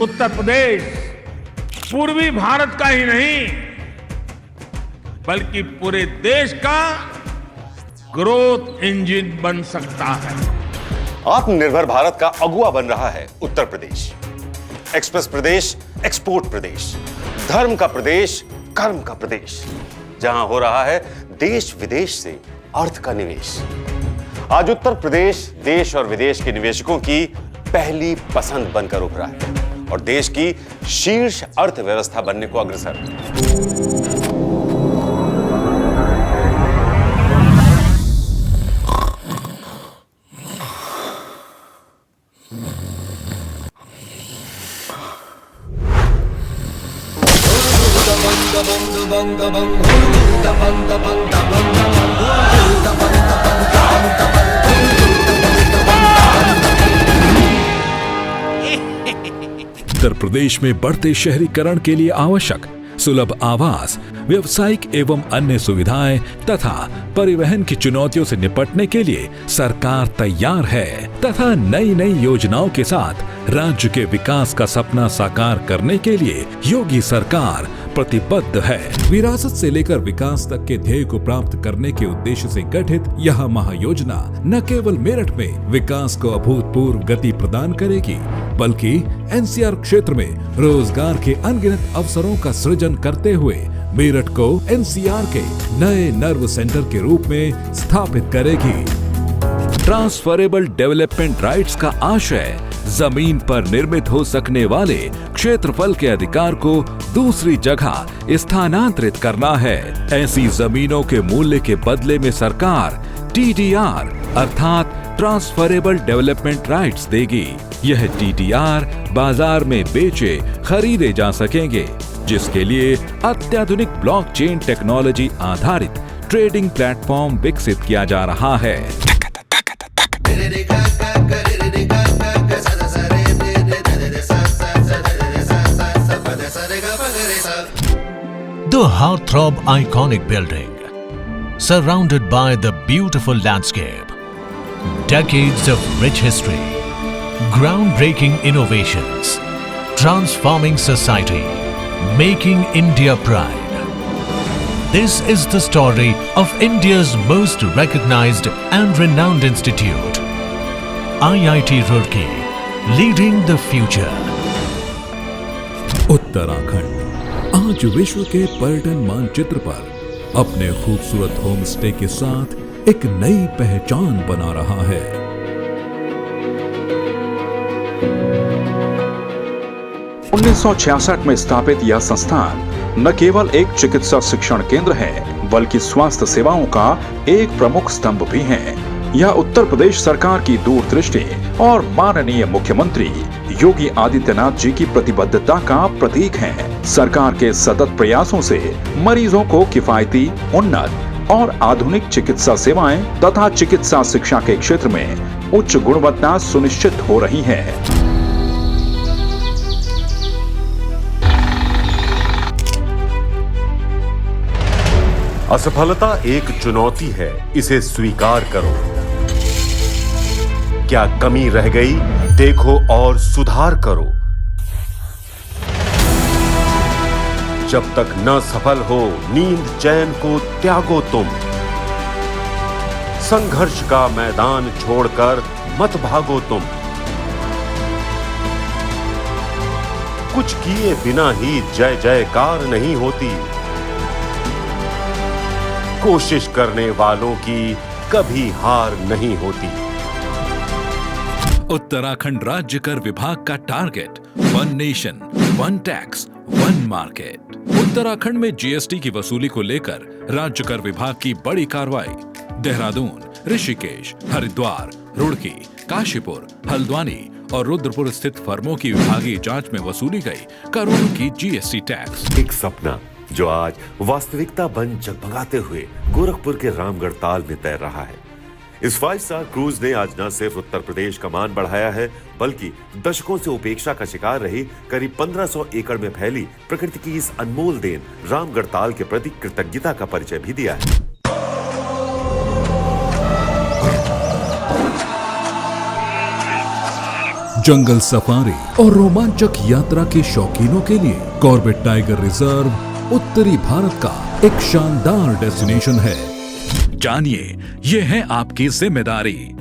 उत्तर प्रदेश पूर्वी भारत का ही नहीं बल्कि पूरे देश का ग्रोथ इंजन बन सकता है। आत्मनिर्भर भारत का अगुवा बन रहा है उत्तर प्रदेश। एक्सप्रेस प्रदेश, एक्सपोर्ट प्रदेश, धर्म का प्रदेश, कर्म का प्रदेश, जहां हो रहा है देश विदेश से अर्थ का निवेश। आज उत्तर प्रदेश देश और विदेश के निवेशकों की पहली पसंद बनकर उभरा है और देश की शीर्ष अर्थव्यवस्था बनने को अग्रसर है। उत्तर प्रदेश में बढ़ते शहरीकरण के लिए आवश्यक सुलभ आवास, व्यावसायिक एवं अन्य सुविधाएं तथा परिवहन की चुनौतियों से निपटने के लिए सरकार तैयार है तथा नई नई योजनाओं के साथ राज्य के विकास का सपना साकार करने के लिए योगी सरकार प्रतिबद्ध है। विरासत से लेकर विकास तक के ध्येय को प्राप्त करने के उद्देश्य से गठित यह महायोजना न केवल मेरठ में विकास को अभूतपूर्व गति प्रदान करेगी बल्कि एनसीआर क्षेत्र में रोजगार के अनगिनत अवसरों का सृजन करते हुए मेरठ को एनसीआर के नए नर्व सेंटर के रूप में स्थापित करेगी। ट्रांसफरेबल डेवलपमेंट राइट्स का आशय जमीन पर निर्मित हो सकने वाले क्षेत्रफल के अधिकार को दूसरी जगह स्थानांतरित करना है। ऐसी जमीनों के मूल्य के बदले में सरकार टीडीआर अर्थात ट्रांसफरेबल डेवलपमेंट राइट्स देगी। यह टीडीआर बाजार में बेचे खरीदे जा सकेंगे, जिसके लिए अत्याधुनिक ब्लॉकचेन टेक्नोलॉजी आधारित ट्रेडिंग प्लेटफॉर्म विकसित किया जा रहा है। The heartthrob iconic building, surrounded by the beautiful landscape, decades of rich history, groundbreaking innovations, transforming society, making India pride. This is the story of India's most recognized and renowned institute, IIT Roorkee, leading the future. Uttarakhand आज विश्व के पर्यटन मानचित्र पर अपने खूबसूरत home stay के साथ एक नई पहचान बना रहा है। उन्नीस में स्थापित यह संस्थान न केवल एक चिकित्सा शिक्षण केंद्र है बल्कि स्वास्थ्य सेवाओं का एक प्रमुख स्तंभ भी है। यह उत्तर प्रदेश सरकार की दूरदृष्टि और माननीय मुख्यमंत्री योगी आदित्यनाथ जी की प्रतिबद्धता का प्रतीक है। सरकार के सतत प्रयासों से मरीजों को किफायती, उन्नत और आधुनिक चिकित्सा सेवाएं तथा चिकित्सा शिक्षा के क्षेत्र में उच्च गुणवत्ता सुनिश्चित हो रही है। असफलता एक चुनौती है, इसे स्वीकार करो। क्या कमी रह गई, देखो और सुधार करो। जब तक न सफल हो, नींद चैन को त्यागो तुम। संघर्ष का मैदान छोड़कर मत भागो तुम। कुछ किए बिना ही जय जयकार नहीं होती। कोशिश करने वालों की कभी हार नहीं होती। उत्तराखंड राज्य कर विभाग का target 1 nation 1 tax 1 market. Uttarakhand में जीएसटी की वसूली को लेकर राज्य कर विभाग की बड़ी कार्रवाई। देहरादून, ऋषिकेश, हरिद्वार, रुड़की, काशीपुर, हल्द्वानी और रुद्रपुर स्थित फर्मों की विभागीय जांच में वसूली गई करोड़ों की जीएसटी टैक्स। एक सपना जो आज वास्तविकता बन जगमगाते हुए गोरखपुर के रामगढ़ ताल में तैर रहा है। इस 5 स्टार क्रूज ने आज न सिर्फ उत्तर प्रदेश का मान बढ़ाया है बल्कि दशकों से उपेक्षा का शिकार रही करीब 1500 एकड़ में फैली प्रकृति की इस अनमोल देन रामगढ़ ताल के प्रति कृतज्ञता का परिचय भी दिया है। जंगल सफारी और रोमांचक यात्रा के शौकीनों के लिए कॉर्बेट टाइगर रिजर्व उत्तरी भारत का एक शानदार डेस्टिनेशन है। जानिए, ये है आपकी जिम्मेदारी।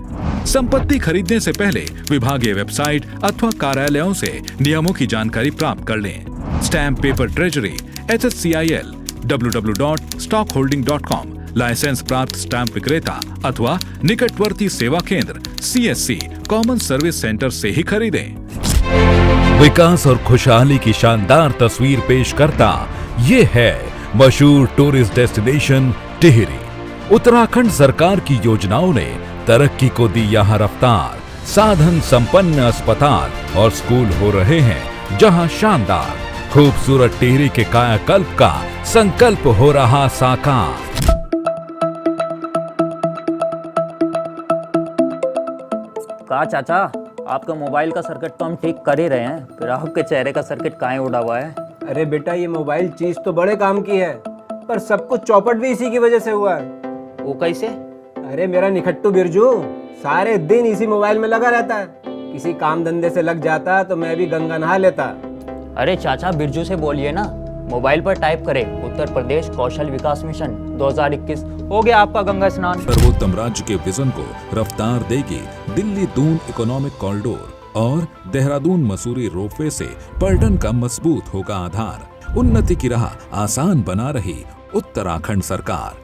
संपत्ति खरीदने से पहले विभागीय वेबसाइट अथवा कार्यालयों से नियमों की जानकारी प्राप्त कर लें। Stamp paper treasury HSCIL www.stockholding.com licence प्राप्त स्टैम्प विक्रेता अथवा निकटवर्ती सेवा केंद्र CSC कॉमन सर्विस सेंटर से ही खरीदें। विकास और खुशहाली की शानदार तस्वीर पेश करता ये है मशहूर टूरिस्ट डेस्टिनेशन टिहरी। उत्तराखंड सरकार की योजनाओं ने तरक्की को दी यहाँ रफ्तार। साधन संपन्न अस्पताल और स्कूल हो रहे हैं जहाँ शानदार खूबसूरत टिहरी के कायाकल्प का संकल्प हो रहा साकार। कहा चाचा, आपका मोबाइल का सर्किट तो हम ठीक कर ही रहे हैं, फिर आपके चेहरे का सर्किट काहे उड़ा हुआ है? अरे बेटा, ये मोबाइल चीज तो बड़े काम की है, पर सब कुछ चौपट भी इसी की वजह से हुआ है। वो कैसे? अरे मेरा निखट्टू बिरजू सारे दिन इसी मोबाइल में लगा रहता है। किसी काम धंधे से लग जाता तो मैं भी गंगा नहा लेता। अरे चाचा, बिरजू से बोलिए ना, मोबाइल पर टाइप करें उत्तर प्रदेश कौशल विकास मिशन 2021, हो गया आपका गंगा स्नान। सर्वोत्तम राज्य के विजन को रफ्तार देगी दिल्ली दून इकोनॉमिक कॉरिडोर और देहरादून मसूरी रोपवे से पर्यटन का मजबूत होगा आधार। उन्नति की राह आसान बना रही उत्तराखंड सरकार।